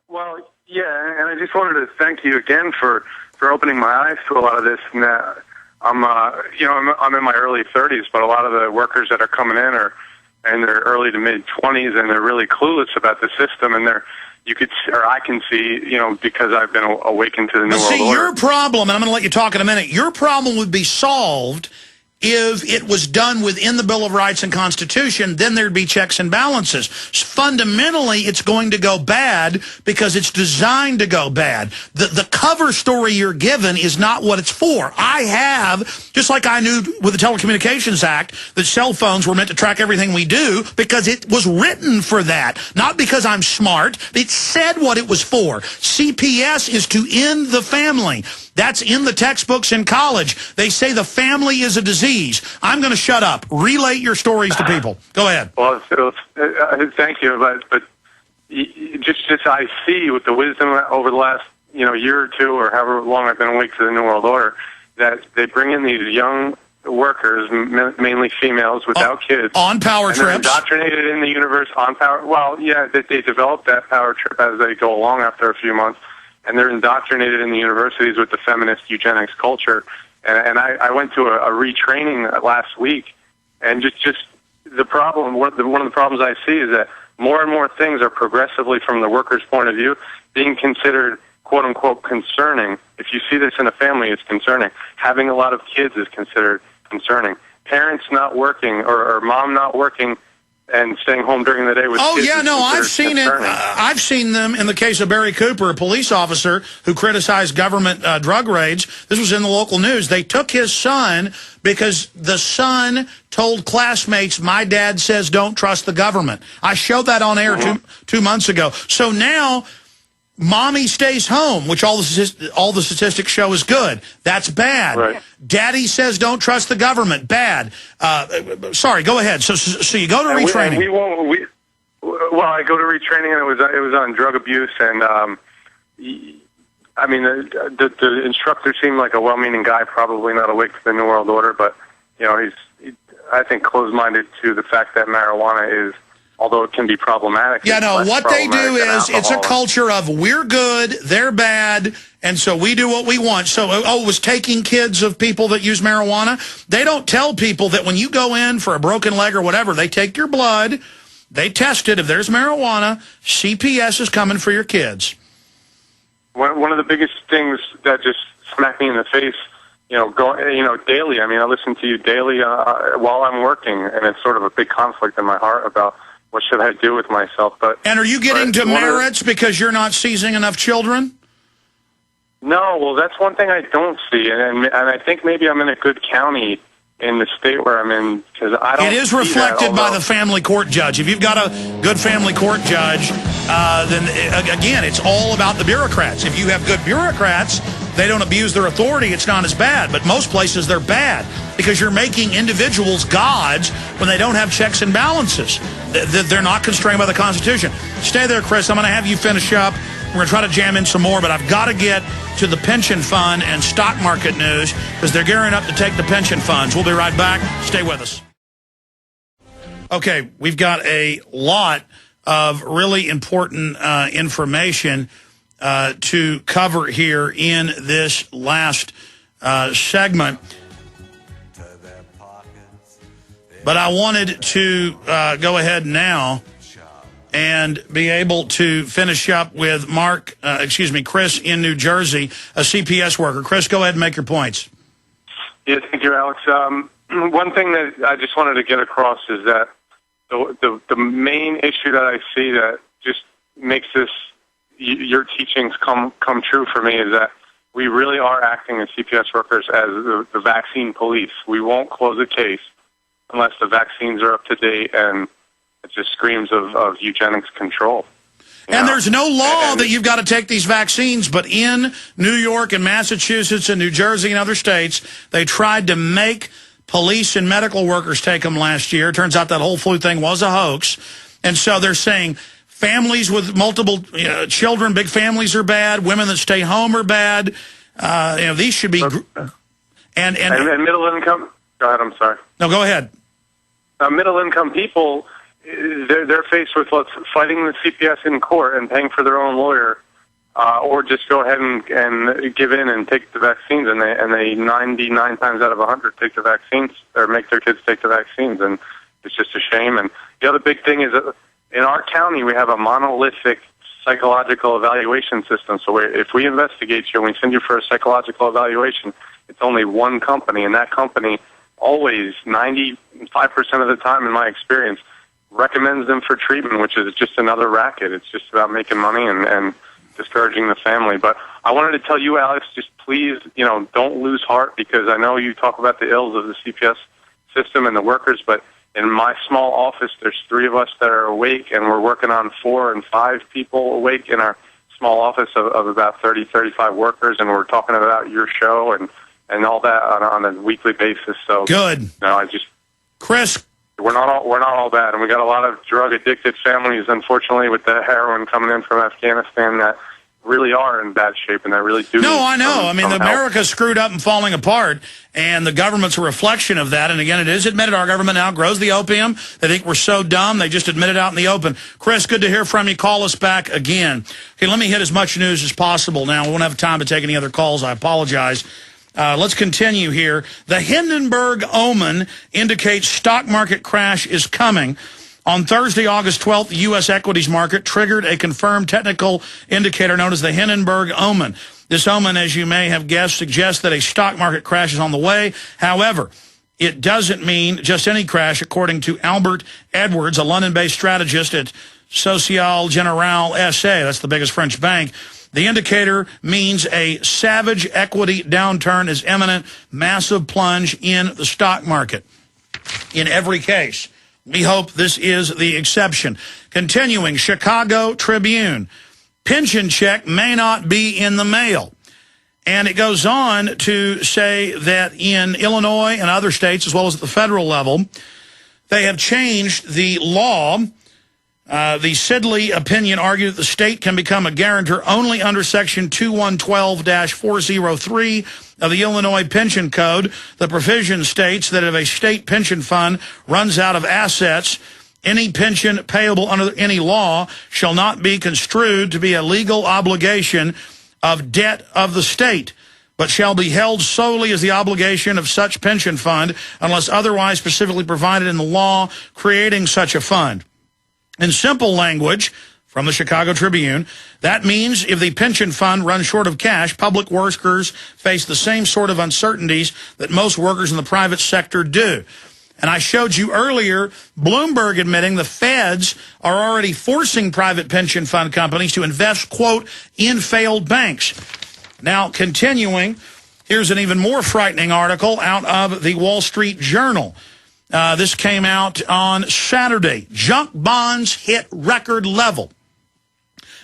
Well, yeah, and I just wanted to thank you again for opening my eyes to a lot of this. And I'm in my early 30s, but a lot of the workers that are coming in are in their early to mid 20s, and they're really clueless about the system. And I can see, because I've been awakened to the new world order. See, your problem, and I'm going to let you talk in a minute. Your problem would be solved if it was done within the Bill of Rights and Constitution. Then there'd be checks and balances. Fundamentally, it's going to go bad because it's designed to go bad. The cover story you're given is not what it's for. I have, just like I knew with the Telecommunications Act, that cell phones were meant to track everything we do because it was written for that. Not because I'm smart. It said what it was for. CPS is to end the family. That's in the textbooks in college. They say the family is a disease. I'm going to shut up. Relay your stories to people. Go ahead. Well, thank you. But just I see with the wisdom over the last year or two, or however long I've been awake to the New World Order, that they bring in these young workers, mainly females without kids, on power trips, they're indoctrinated in the universe on power. Well, yeah, they develop that power trip as they go along after a few months. And they're indoctrinated in the universities with the feminist eugenics culture. And I went to a retraining last week, and just the problem, one of the problems I see is that more and more things are progressively, from the worker's point of view, being considered quote unquote concerning. If you see this in a family, it's concerning. Having a lot of kids is considered concerning. Parents not working or mom not working and staying home during the day with kids. Oh, yeah, no, I've seen concerning. it. I've seen them in the case of Barry Cooper, a police officer who criticized government drug raids. This was in the local news. They took his son because the son told classmates, "My dad says don't trust the government." I showed that on air two months ago. So now mommy stays home, which all the statistics show is good. That's bad. Right. Daddy says don't trust the government. Bad. Sorry, go ahead. So you go to retraining. Well, I go to retraining, and it was on drug abuse, and I mean the instructor seemed like a well-meaning guy, probably not awake to the New World Order, but he's I think closed-minded to the fact that marijuana is, although it can be problematic. Yeah, no, what they do is it's a culture of we're good, they're bad, and so we do what we want. So, it was taking kids of people that use marijuana. They don't tell people that when you go in for a broken leg or whatever, they take your blood, they test it. If there's marijuana, CPS is coming for your kids. One of the biggest things that just smacked me in the face, daily. I mean, I listen to you daily while I'm working, and it's sort of a big conflict in my heart about what should I do with myself. And are you getting demerits because you're not seizing enough children? No, well, that's one thing I don't see, and I think maybe I'm in a good county in the state where I'm in, because I don't. It is reflected by the family court judge. If you've got a good family court judge, then again, it's all about the bureaucrats. If you have good bureaucrats, they don't abuse their authority, it's not as bad. But most places, they're bad because you're making individuals gods when they don't have checks and balances. They're not constrained by the Constitution. Stay there, Chris. I'm going to have you finish up. We're going to try to jam in some more, but I've got to get to the pension fund and stock market news because they're gearing up to take the pension funds. We'll be right back. Stay with us. Okay, we've got a lot of really important information to cover here in this last segment. But I wanted to go ahead now and be able to finish up with Chris in New Jersey, a CPS worker. Chris, go ahead and make your points. Yeah, thank you, Alex. One thing that I just wanted to get across is that the main issue that I see that just makes your teachings come true for me is that we really are acting as CPS workers as the vaccine police. We won't close a case unless the vaccines are up to date, and it just screams of eugenics control. And there's no law that you've got to take these vaccines, but in New York and Massachusetts and New Jersey and other states, they tried to make police and medical workers take them last year. Turns out that whole flu thing was a hoax. And so they're saying families with multiple children, big families are bad. Women that stay home are bad. These should be... And middle income... Go ahead, I'm sorry. No, go ahead. Middle income people, they're faced with fighting the CPS in court and paying for their own lawyer, or just go ahead and give in and take the vaccines, and they 99 times out of 100 take the vaccines or make their kids take the vaccines, and it's just a shame. And the other big thing is that in our county we have a monolithic psychological evaluation system. So if we investigate you and we send you for a psychological evaluation, it's only one company, and that company always, 95% of the time in my experience, recommends them for treatment, which is just another racket. It's just about making money and discouraging the family. But I wanted to tell you, Alex, just please, don't lose heart, because I know you talk about the ills of the CPS system and the workers, but in my small office, there's 3 of us that are awake, and we're working on 4 and 5 people awake in our small office of about 30, 35 workers, and we're talking about your show and all that on a weekly basis. So good. Chris, we're not all bad, and we got a lot of drug addicted families, unfortunately, with the heroin coming in from Afghanistan that really are in bad shape, and that really do. No, I know. I mean, America's screwed up and falling apart, and the government's a reflection of that. And again, it is admitted our government now grows the opium. They think we're so dumb, they just admit it out in the open. Chris, good to hear from you. Call us back again. Okay, let me hit as much news as possible now. We won't have time to take any other calls. I apologize. Let's continue here. The Hindenburg omen indicates stock market crash is coming. On Thursday, August 12th, the U.S. equities market triggered a confirmed technical indicator known as the Hindenburg omen. This omen, as you may have guessed, suggests that a stock market crash is on the way. However, it doesn't mean just any crash, according to Albert Edwards, a London-based strategist at Société Générale SA. That's the biggest French bank. The indicator means a savage equity downturn is imminent, massive plunge in the stock market. In every case, we hope this is the exception. Continuing, Chicago Tribune. Pension check may not be in the mail. And it goes on to say that in Illinois and other states, as well as at the federal level, they have changed the law. The Sidley opinion argued that the state can become a guarantor only under Section 2112-403 of the Illinois Pension Code. The provision states that if a state pension fund runs out of assets, any pension payable under any law shall not be construed to be a legal obligation of debt of the state, but shall be held solely as the obligation of such pension fund unless otherwise specifically provided in the law creating such a fund. In simple language, from the Chicago Tribune, that means if the pension fund runs short of cash, public workers face the same sort of uncertainties that most workers in the private sector do. And I showed you earlier, Bloomberg admitting the feds are already forcing private pension fund companies to invest, quote, in failed banks. Now, continuing, here's an even more frightening article out of the Wall Street Journal. This came out on Saturday. Junk bonds hit record level.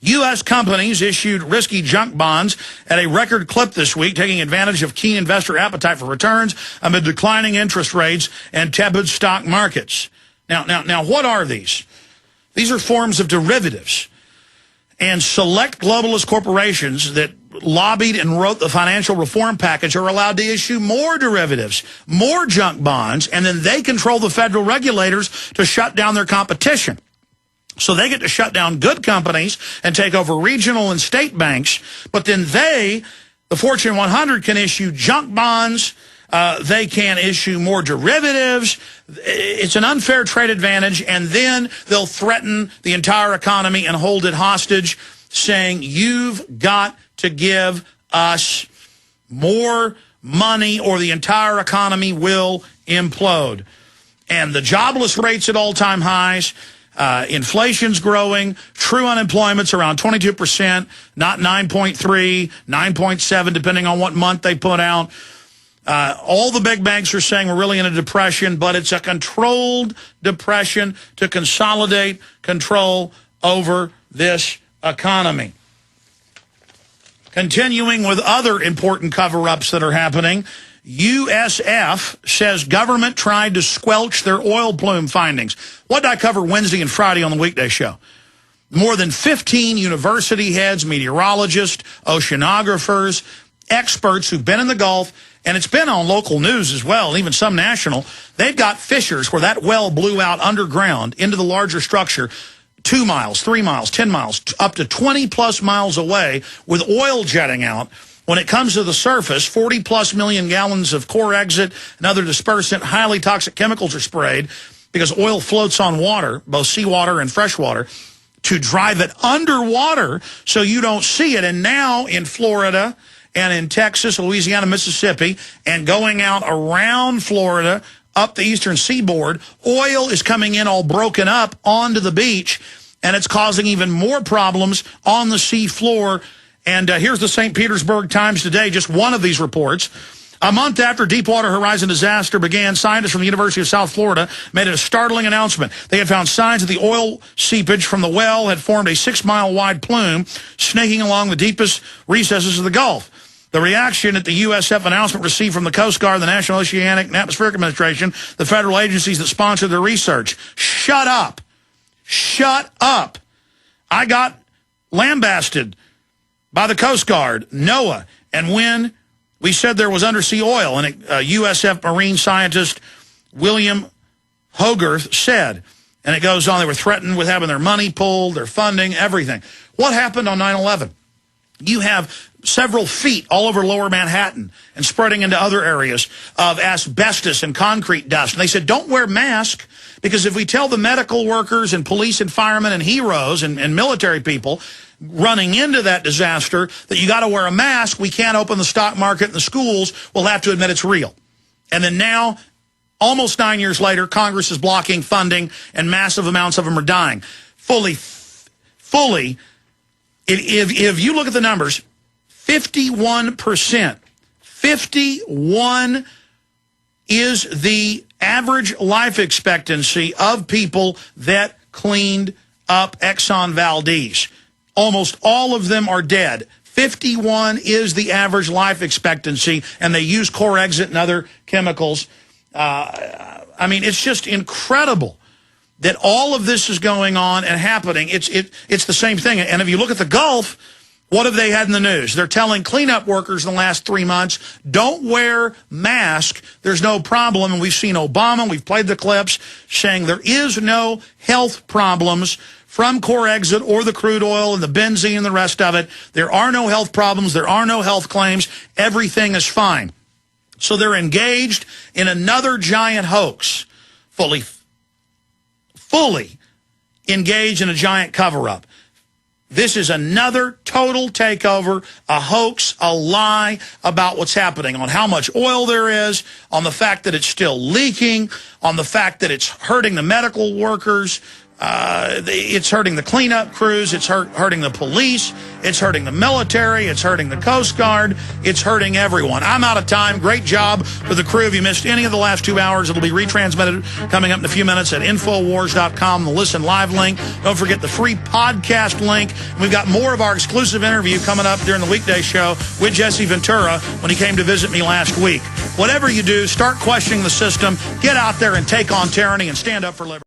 U.S. companies issued risky junk bonds at a record clip this week, taking advantage of keen investor appetite for returns amid declining interest rates and tepid stock markets. Now, what are these? These are forms of derivatives. And select globalist corporations that lobbied and wrote the financial reform package are allowed to issue more derivatives, more junk bonds, and then they control the federal regulators to shut down their competition. So they get to shut down good companies and take over regional and state banks, but then they, the Fortune 100, can issue junk bonds. They can issue more derivatives. It's an unfair trade advantage, and then they'll threaten the entire economy and hold it hostage, saying, you've got to give us more money or the entire economy will implode. And the jobless rate's at all-time highs. Inflation's growing. True unemployment's around 22%, not 9.3, 9.7, depending on what month they put out. All the big banks are saying we're really in a depression, but it's a controlled depression to consolidate control over this economy. Continuing with other important cover-ups that are happening, USF says government tried to squelch their oil plume findings. What did I cover Wednesday and Friday on the weekday show? More than 15 university heads, meteorologists, oceanographers, experts who've been in the Gulf, and it's been on local news as well, even some national. They've got fissures where that well blew out underground into the larger structure 2 miles, 3 miles, 10 miles, up to 20-plus miles away with oil jetting out. When it comes to the surface, 40-plus million gallons of core exit and other dispersant, highly toxic chemicals are sprayed because oil floats on water, both seawater and freshwater, to drive it underwater so you don't see it. And now in Florida and in Texas, Louisiana, Mississippi, and going out around Florida, up the eastern seaboard, oil is coming in all broken up onto the beach, and it's causing even more problems on the sea floor. And here's the St. Petersburg Times today, just one of these reports. A month after Deepwater Horizon disaster began, scientists from the University of South Florida made a startling announcement. They had found signs that the oil seepage from the well had formed a 6-mile-wide plume snaking along the deepest recesses of the Gulf. The reaction at the USF announcement received from the Coast Guard, the National Oceanic and Atmospheric Administration, the federal agencies that sponsored their research. Shut up. Shut up. I got lambasted by the Coast Guard, NOAA, and when we said there was undersea oil, and USF marine scientist William Hogarth said, and it goes on, they were threatened with having their money pulled, their funding, everything. What happened on 9/11? You have several feet all over lower Manhattan and spreading into other areas of asbestos and concrete dust. And they said, don't wear masks, because if we tell the medical workers and police and firemen and heroes and military people running into that disaster that you got to wear a mask, we can't open the stock market and the schools, we'll have to admit it's real. And then now, almost 9 years later, Congress is blocking funding and massive amounts of them are dying. Fully, if you look at the numbers, 51%, 51 is the average life expectancy of people that cleaned up Exxon Valdez. Almost all of them are dead. 51 is the average life expectancy, and they use core exit and other chemicals. I mean, it's just incredible that all of this is going on and happening. It's the same thing. And if you look at the Gulf, what have they had in the news? They're telling cleanup workers in the last 3 months, don't wear masks. There's no problem. And we've seen Obama, we've played the clips, saying there is no health problems from core exit or the crude oil and the benzene and the rest of it. There are no health problems. There are no health claims. Everything is fine. So they're engaged in another giant hoax, fully engaged in a giant cover-up. This is another total takeover, a hoax, a lie about what's happening, on how much oil there is, on the fact that it's still leaking, on the fact that it's hurting the medical workers, it's hurting the cleanup crews, it's hurting the police, it's hurting the military, it's hurting the Coast Guard, it's hurting everyone. I'm out of time. Great job for the crew. If you missed any of the last 2 hours, it'll be retransmitted coming up in a few minutes at Infowars.com, the Listen Live link. Don't forget the free podcast link. We've got more of our exclusive interview coming up during the weekday show with Jesse Ventura when he came to visit me last week. Whatever you do, start questioning the system, get out there and take on tyranny and stand up for liberty.